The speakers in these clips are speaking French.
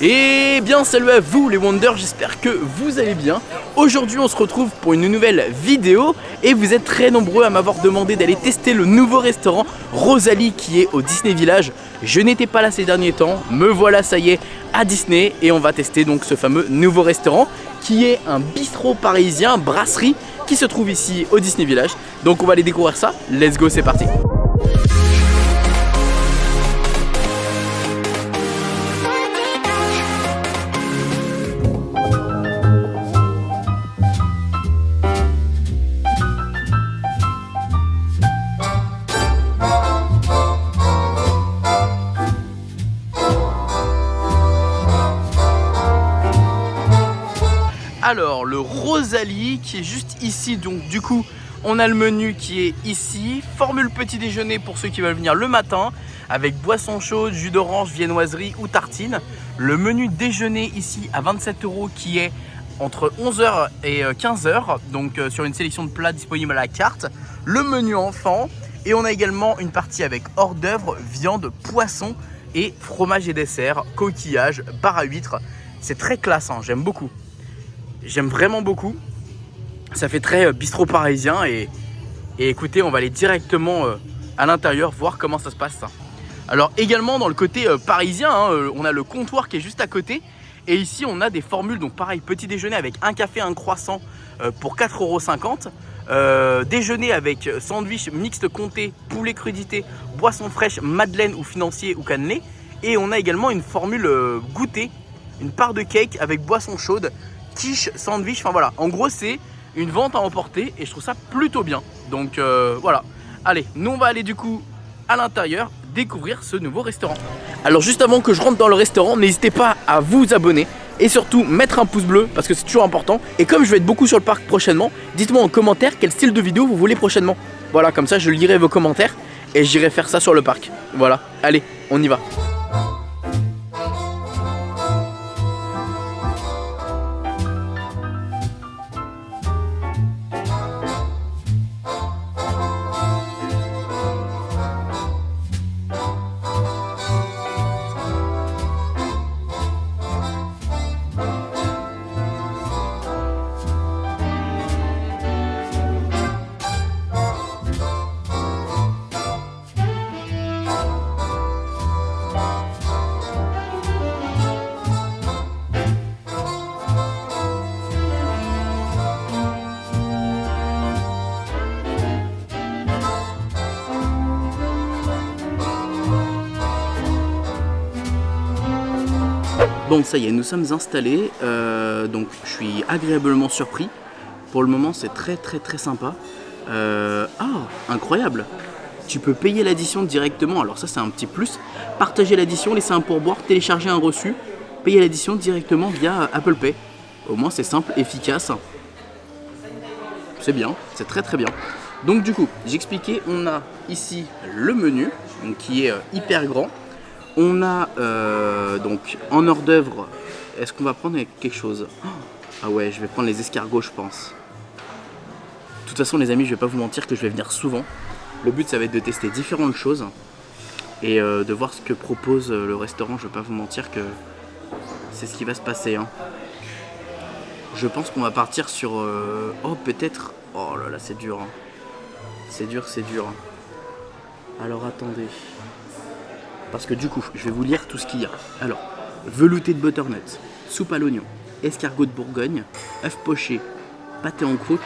Et bien salut à vous les Wonders, j'espère que vous allez bien. Aujourd'hui on se retrouve pour une nouvelle vidéo et vous êtes très nombreux à m'avoir demandé d'aller tester le nouveau restaurant Rosalie qui est au Disney Village. Je n'étais pas là ces derniers temps, me voilà ça y est à Disney et on va tester donc ce fameux nouveau restaurant qui est un bistrot parisien, brasserie qui se trouve ici au Disney Village. Donc on va aller découvrir ça, let's go, c'est parti. Alors le Rosalie qui est juste ici, donc du coup on a le menu qui est ici, formule petit déjeuner pour ceux qui veulent venir le matin avec boisson chaude, jus d'orange, viennoiserie ou tartine. Le menu déjeuner ici à 27 € qui est entre 11 h et 15 h, donc sur une sélection de plats disponibles à la carte. Le menu enfant et on a également une partie avec hors d'œuvre, viande, poisson et fromage et dessert, coquillage, bar à huîtres. C'est très classe, hein, j'aime beaucoup. J'aime vraiment beaucoup, ça fait très bistrot parisien et écoutez, on va aller directement à l'intérieur voir comment ça se passe. Alors également dans le côté parisien, on a le comptoir qui est juste à côté et ici on a des formules, donc pareil, petit déjeuner avec un café, un croissant pour 4,50 €, déjeuner avec sandwich mixte comté, poulet crudité, boisson fraîche, madeleine ou financier ou cannelé, et on a également une formule goûter, une part de cake avec boisson chaude, quiche, sandwich, enfin voilà, en gros c'est une vente à emporter et je trouve ça plutôt bien. Donc voilà, allez, nous on va aller du coup à l'intérieur découvrir ce nouveau restaurant. Alors juste avant que je rentre dans le restaurant, n'hésitez pas à vous abonner et surtout mettre un pouce bleu parce que c'est toujours important. Et comme je vais être beaucoup sur le parc prochainement, dites-moi en commentaire quel style de vidéo vous voulez prochainement. Voilà, comme ça je lirai vos commentaires et j'irai faire ça sur le parc. Voilà, allez, on y va. Donc ça y est, nous sommes installés, donc je suis agréablement surpris. Pour le moment c'est très sympa. Incroyable! Tu peux payer l'addition directement, alors ça c'est un petit plus. Partager l'addition, laisser un pourboire, télécharger un reçu, payer l'addition directement via Apple Pay. Au moins c'est simple, efficace. C'est bien, c'est très bien. Donc du coup, j'expliquais, on a ici le menu, donc, qui est hyper grand. On a donc en hors d'œuvre, est-ce qu'on va prendre quelque chose? Ah ouais, je vais prendre les escargots je pense. De toute façon les amis, je vais pas vous mentir que je vais venir souvent. Le but ça va être de tester différentes choses et de voir ce que propose le restaurant. Je vais pas vous mentir que c'est ce qui va se passer, hein. Je pense qu'on va partir sur... oh peut-être... Oh là là c'est dur, hein. C'est dur. Alors attendez... Parce que du coup, je vais vous lire tout ce qu'il y a. Alors, velouté de butternut, soupe à l'oignon, escargot de Bourgogne, œuf poché, pâté en croûte,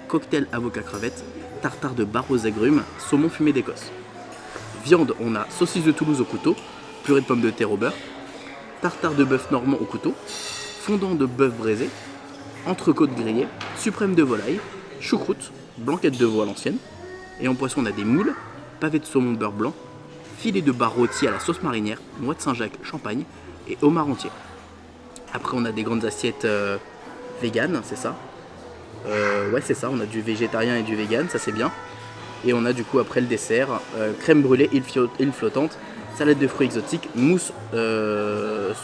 cocktail avocat crevette, tartare de bar aux agrumes, saumon fumé d'Écosse. Viande, on a saucisse de Toulouse au couteau, purée de pommes de terre au beurre, tartare de bœuf normand au couteau, fondant de bœuf braisé, entrecôte grillée, suprême de volaille, choucroute, blanquette de veau à l'ancienne. Et en poisson, on a des moules, pavés de saumon beurre blanc, filet de bar rôti à la sauce marinière, noix de Saint-Jacques, champagne et homard entier. Après on a des grandes assiettes vegan, c'est ça? Ouais c'est ça, on a du végétarien et du vegan, ça c'est bien. Et on a du coup après le dessert, crème brûlée, île flottante, salade de fruits exotiques, mousse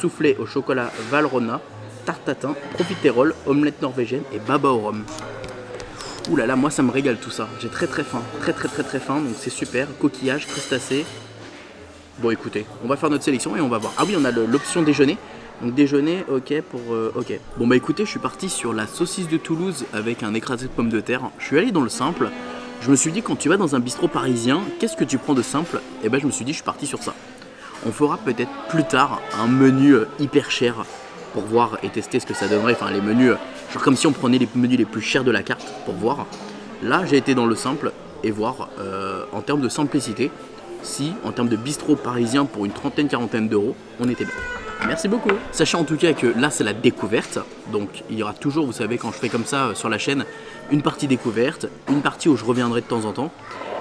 soufflée au chocolat Valrhona, tarte tatin, profiterole, omelette norvégienne et baba au rhum. Ouh là là, moi ça me régale tout ça. J'ai très faim, très faim, donc c'est super. Coquillage, crustacés. Bon écoutez, on va faire notre sélection et on va voir. Ah oui, on a l'option déjeuner Donc déjeuner, ok pour... ok. Bon bah écoutez, je suis parti sur la saucisse de Toulouse avec un écrasé de pommes de terre. Je suis allé dans le simple. Je me suis dit, quand tu vas dans un bistrot parisien, qu'est-ce que tu prends de simple? Et ben je me suis dit, je suis parti sur ça. On fera peut-être plus tard un menu hyper cher pour voir et tester ce que ça donnerait. Enfin les menus, genre comme si on prenait les menus les plus chers de la carte pour voir. Là j'ai été dans le simple et voir en termes de simplicité si en termes de bistrot parisien pour une quarantaine d'euros, on était bien. Merci beaucoup. Sachez en tout cas que là c'est la découverte, donc il y aura toujours, vous savez, quand je fais comme ça sur la chaîne, une partie découverte, une partie où je reviendrai de temps en temps,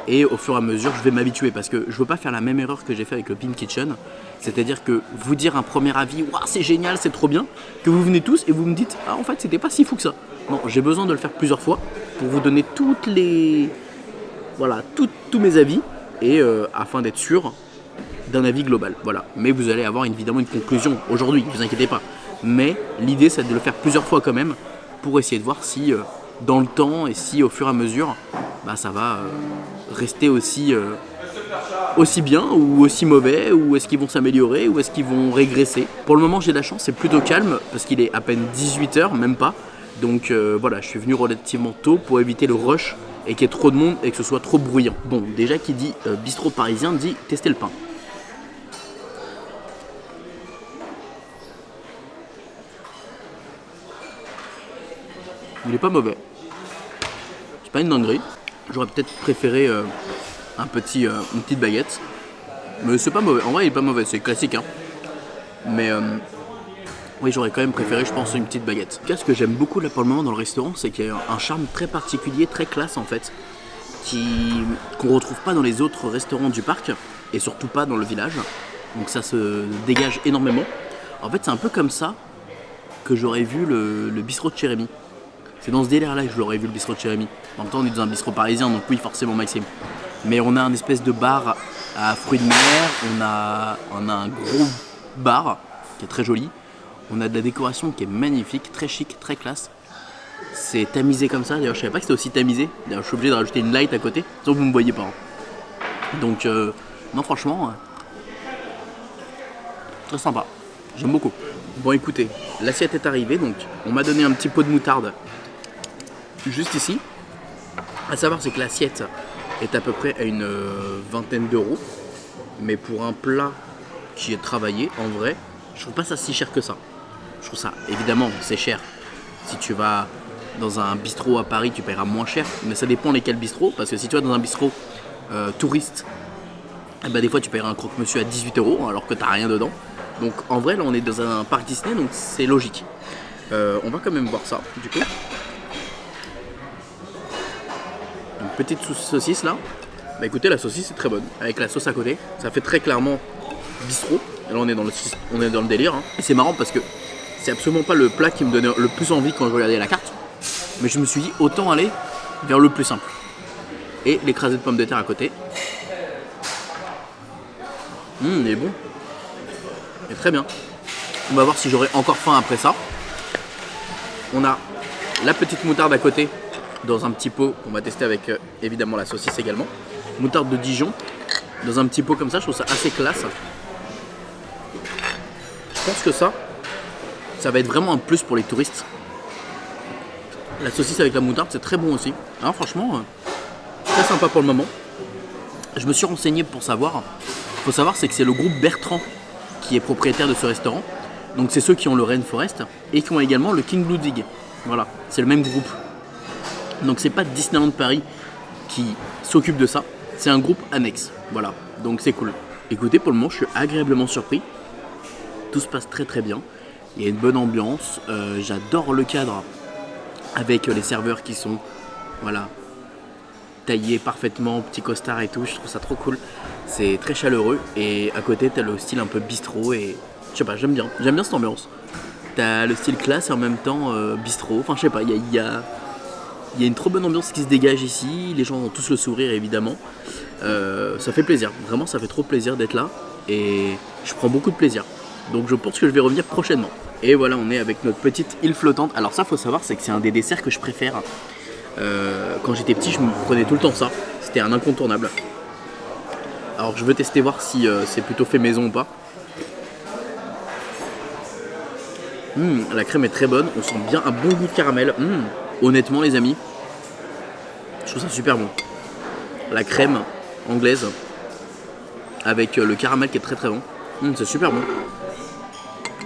et au fur et à mesure je vais m'habituer parce que je veux pas faire la même erreur que j'ai fait avec le Pin Kitchen, c'est-à-dire que vous dire un premier avis, waouh c'est génial, c'est trop bien, que vous venez tous et vous me dites ah en fait c'était pas si fou que ça. Non, j'ai besoin de le faire plusieurs fois pour vous donner toutes les, voilà, tous mes avis et afin d'être sûr d'un avis global, voilà. Mais vous allez avoir évidemment une conclusion aujourd'hui, ne vous inquiétez pas. Mais l'idée c'est de le faire plusieurs fois quand même pour essayer de voir si dans le temps et si au fur et à mesure bah, ça va rester aussi bien ou aussi mauvais, ou est-ce qu'ils vont s'améliorer ou est-ce qu'ils vont régresser. Pour le moment j'ai de la chance, c'est plutôt calme parce qu'il est à peine 18h, même pas. Donc voilà, je suis venu relativement tôt pour éviter le rush et qu'il y ait trop de monde et que ce soit trop bruyant. Bon, déjà qui dit bistrot parisien dit tester le pain. Il est pas mauvais. C'est pas une dinguerie. J'aurais peut-être préféré une petite baguette. Mais c'est pas mauvais. En vrai, il est pas mauvais. C'est classique. Hein. Mais oui, j'aurais quand même préféré, je pense, une petite baguette. Ce que j'aime beaucoup là pour le moment dans le restaurant, c'est qu'il y a un charme très particulier, très classe en fait, qu'on retrouve pas dans les autres restaurants du parc et surtout pas dans le village. Donc ça se dégage énormément. En fait, c'est un peu comme ça que j'aurais vu le bistrot de Jérémy. C'est dans ce délire-là que je l'aurais vu le bistrot de Jérémy. En même temps, on est dans un bistrot parisien, donc oui, forcément, Maxime. Mais on a un espèce de bar à fruits de mer, on a un gros bar qui est très joli. On a de la décoration qui est magnifique, très chic, très classe. C'est tamisé comme ça. D'ailleurs, je savais pas que c'était aussi tamisé. D'ailleurs, je suis obligé de rajouter une light à côté, sauf que vous me voyez pas. Hein. Donc, non, franchement, très sympa. J'aime beaucoup. Bon, écoutez, l'assiette est arrivée, donc on m'a donné un petit pot de moutarde juste ici. À savoir, c'est que l'assiette est à peu près à une vingtaine d'euros, mais pour un plat qui est travaillé, en vrai, je trouve pas ça si cher que ça. Je trouve ça, évidemment, c'est cher. Si tu vas dans un bistrot à Paris, tu paieras moins cher, mais ça dépend lesquels bistrots, parce que si tu vas dans un bistrot touriste, eh ben, des fois tu paieras un croque-monsieur à 18 euros alors que t'as rien dedans. Donc en vrai, là on est dans un parc Disney, donc c'est logique. On va quand même voir ça, du coup. Une petite saucisse là. Bah écoutez, la saucisse est très bonne, avec la sauce à côté. Ça fait très clairement bistrot. Et là on est dans le délire. Hein. Et c'est marrant parce que c'est absolument pas le plat qui me donnait le plus envie quand je regardais la carte. Mais je me suis dit, autant aller vers le plus simple. Et l'écrasé de pommes de terre à côté. Il est bon. Il est très bien. On va voir si j'aurai encore faim après ça. On a la petite moutarde à côté dans un petit pot. On va tester avec évidemment la saucisse également. Moutarde de Dijon dans un petit pot comme ça. Je trouve ça assez classe. Je pense que ça va être vraiment un plus pour les touristes. La saucisse avec la moutarde, c'est très bon aussi. Alors franchement, très sympa pour le moment. Je me suis renseigné pour savoir. Il faut savoir, c'est que c'est le groupe Bertrand qui est propriétaire de ce restaurant. Donc c'est ceux qui ont le Rainforest et qui ont également le King Ludwig. Voilà, c'est le même groupe. Donc c'est pas Disneyland Paris qui s'occupe de ça, c'est un groupe annexe. Voilà, donc c'est cool. Écoutez, pour le moment, je suis agréablement surpris. Tout se passe très très bien. Il y a une bonne ambiance. J'adore le cadre avec les serveurs qui sont, voilà, taillés parfaitement, petit costard et tout. Je trouve ça trop cool. C'est très chaleureux et à côté t'as le style un peu bistrot et je sais pas, j'aime bien cette ambiance. T'as le style classe et en même temps bistrot. Enfin je sais pas, il y a une trop bonne ambiance qui se dégage ici. Les gens ont tous le sourire évidemment. Ça fait plaisir, vraiment ça fait trop plaisir d'être là et je prends beaucoup de plaisir. Donc je pense que je vais revenir prochainement. Et voilà, on est avec notre petite île flottante. Alors ça, faut savoir, c'est que c'est un des desserts que je préfère. Quand j'étais petit, je me prenais tout le temps ça. C'était un incontournable. Alors je veux tester voir si c'est plutôt fait maison ou pas. La crème est très bonne, on sent bien un bon goût de caramel. Honnêtement les amis, je trouve ça super bon. La crème anglaise avec le caramel qui est très très bon. C'est super bon.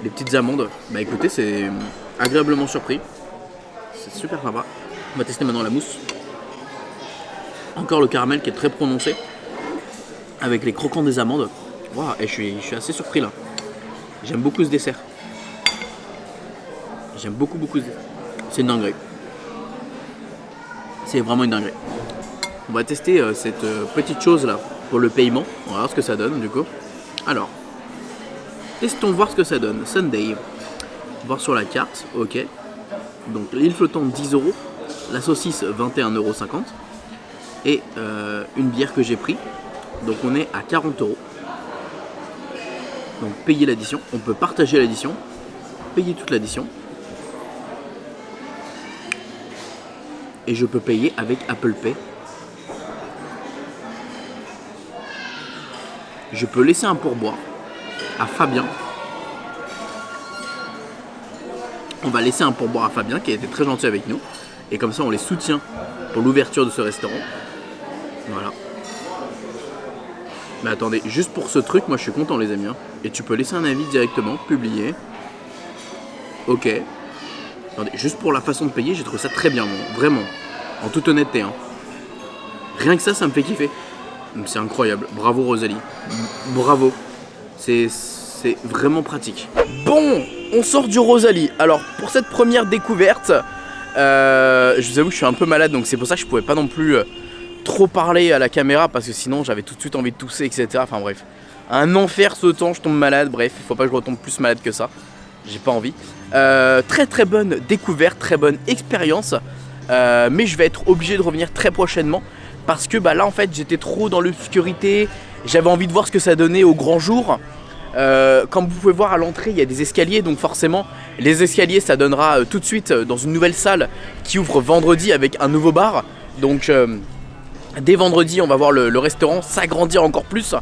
Les petites amandes, bah écoutez, c'est agréablement surpris. C'est super sympa. On va tester maintenant la mousse. Encore le caramel qui est très prononcé. Avec les croquants des amandes. Waouh, et je suis assez surpris là. J'aime beaucoup ce dessert. J'aime beaucoup ce dessert. C'est une dinguerie. C'est vraiment une dinguerie. On va tester cette petite chose là pour le paiement. On va voir ce que ça donne du coup. Alors, testons voir ce que ça donne. Sunday. Voir sur la carte, ok. Donc l'île flottante 10 €, la saucisse 21,50 € et une bière que j'ai pris. Donc on est à 40 €. Donc payer l'addition, on peut partager l'addition, payer toute l'addition. Et je peux payer avec Apple Pay. Je peux laisser un pourboire à Fabien. On va laisser un pourboire à Fabien qui a été très gentil avec nous. Et comme ça on les soutient pour l'ouverture de ce restaurant. Voilà. Mais attendez, juste pour ce truc, moi je suis content les amis. Et tu peux laisser un avis directement, publier. Ok. Attendez, juste pour la façon de payer, j'ai trouvé ça très bien, moi. Vraiment. En toute honnêteté. Rien que ça me fait kiffer. C'est incroyable. Bravo Rosalie. Bravo. C'est vraiment pratique. Bon, on sort du Rosalie. Alors, pour cette première découverte, je vous avoue que je suis un peu malade, donc c'est pour ça que je pouvais pas non plus trop parler à la caméra, parce que sinon j'avais tout de suite envie de tousser, etc. Enfin bref, un enfer ce temps, je tombe malade. Bref, il faut pas que je retombe plus malade que ça. J'ai pas envie. Très très bonne découverte, très bonne expérience. Mais je vais être obligé de revenir très prochainement. Parce que bah là en fait j'étais trop dans l'obscurité. J'avais envie de voir ce que ça donnait au grand jour. Comme vous pouvez voir à l'entrée, il y a des escaliers, donc forcément les escaliers ça donnera tout de suite dans une nouvelle salle qui ouvre vendredi avec un nouveau bar. Donc dès vendredi on va voir le restaurant s'agrandir encore plus.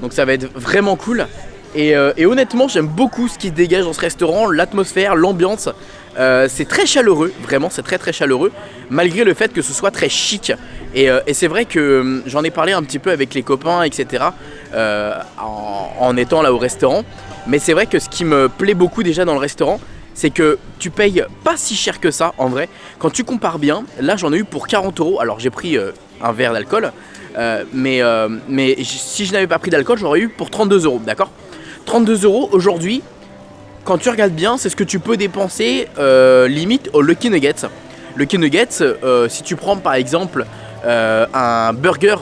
Donc ça va être vraiment cool. Et honnêtement j'aime beaucoup ce qui se dégage dans ce restaurant, l'atmosphère, l'ambiance. C'est très chaleureux, vraiment c'est très très chaleureux. Malgré le fait que ce soit très chic. Et c'est vrai que j'en ai parlé un petit peu avec les copains, etc. En étant là au restaurant. Mais c'est vrai que ce qui me plaît beaucoup déjà dans le restaurant, c'est que tu payes pas si cher que ça en vrai. Quand tu compares bien, là j'en ai eu pour 40 €. Alors j'ai pris un verre d'alcool. Mais si je n'avais pas pris d'alcool, j'aurais eu pour 32 €, d'accord. 32 € aujourd'hui, quand tu regardes bien, c'est ce que tu peux dépenser limite au Lucky Nuggets. Lucky Nuggets, si tu prends par exemple un burger,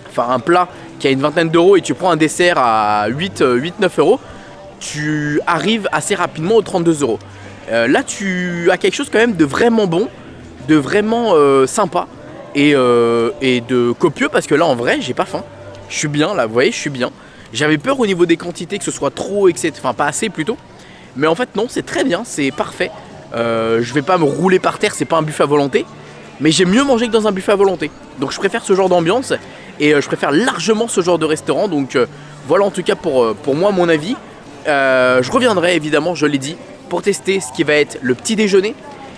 enfin un plat qui a une vingtaine d'euros et tu prends un dessert à 8-9 €, tu arrives assez rapidement aux 32 €. Là tu as quelque chose quand même de vraiment bon, de vraiment sympa et de copieux, parce que là en vrai j'ai pas faim. Je suis bien là, vous voyez, je suis bien. J'avais peur au niveau des quantités que ce soit trop, etc. Enfin pas assez plutôt. Mais en fait non, c'est très bien, c'est parfait. Je vais pas me rouler par terre, c'est pas un buffet à volonté. Mais j'aime mieux manger que dans un buffet à volonté. Donc je préfère ce genre d'ambiance. Et je préfère largement ce genre de restaurant. Donc voilà en tout cas pour moi mon avis. Je reviendrai évidemment, je l'ai dit, pour tester ce qui va être le petit déjeuner.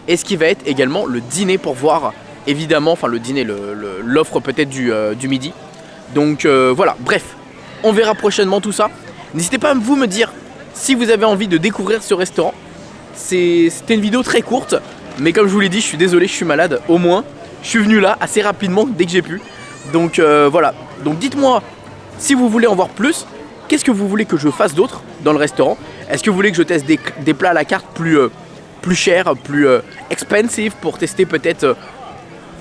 Et ce qui va être également le dîner, pour voir évidemment, enfin le dîner, l'offre peut-être du midi. Donc voilà, bref. On verra prochainement tout ça. N'hésitez pas à vous me dire si vous avez envie de découvrir ce restaurant. C'était une vidéo très courte, mais comme je vous l'ai dit, je suis désolé, je suis malade. Au moins, je suis venu là assez rapidement dès que j'ai pu. Donc voilà. Donc dites-moi si vous voulez en voir plus. Qu'est-ce que vous voulez que je fasse d'autre dans le restaurant? Est-ce que vous voulez que je teste des plats à la carte plus chers, plus expensive, pour tester peut-être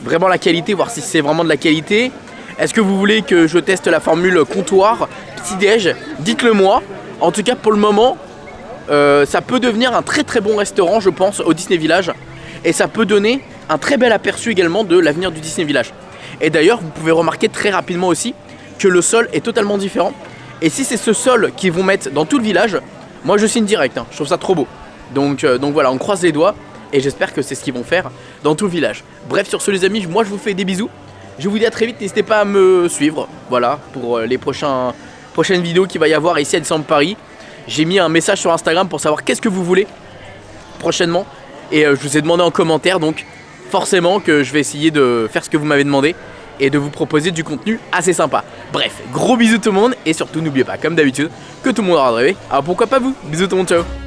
vraiment la qualité, voir si c'est vraiment de la qualité? Est-ce que vous voulez que je teste la formule comptoir, petit-déj? Dites-le moi. En tout cas, pour le moment, ça peut devenir un très très bon restaurant, je pense, au Disney Village. Et ça peut donner un très bel aperçu également de l'avenir du Disney Village. Et d'ailleurs, vous pouvez remarquer très rapidement aussi que le sol est totalement différent. Et si c'est ce sol qu'ils vont mettre dans tout le village, moi je signe direct, je trouve ça trop beau. Donc voilà, on croise les doigts et j'espère que c'est ce qu'ils vont faire dans tout le village. Bref, sur ce les amis, moi je vous fais des bisous. Je vous dis à très vite, n'hésitez pas à me suivre, voilà, pour les prochaines vidéos qu'il va y avoir ici à Disneyland Paris. J'ai mis un message sur Instagram pour savoir qu'est-ce que vous voulez prochainement. Et je vous ai demandé en commentaire, donc forcément que je vais essayer de faire ce que vous m'avez demandé et de vous proposer du contenu assez sympa. Bref, gros bisous tout le monde et surtout n'oubliez pas, comme d'habitude, que tout le monde aura rêvé. Alors pourquoi pas vous? Bisous tout le monde, ciao.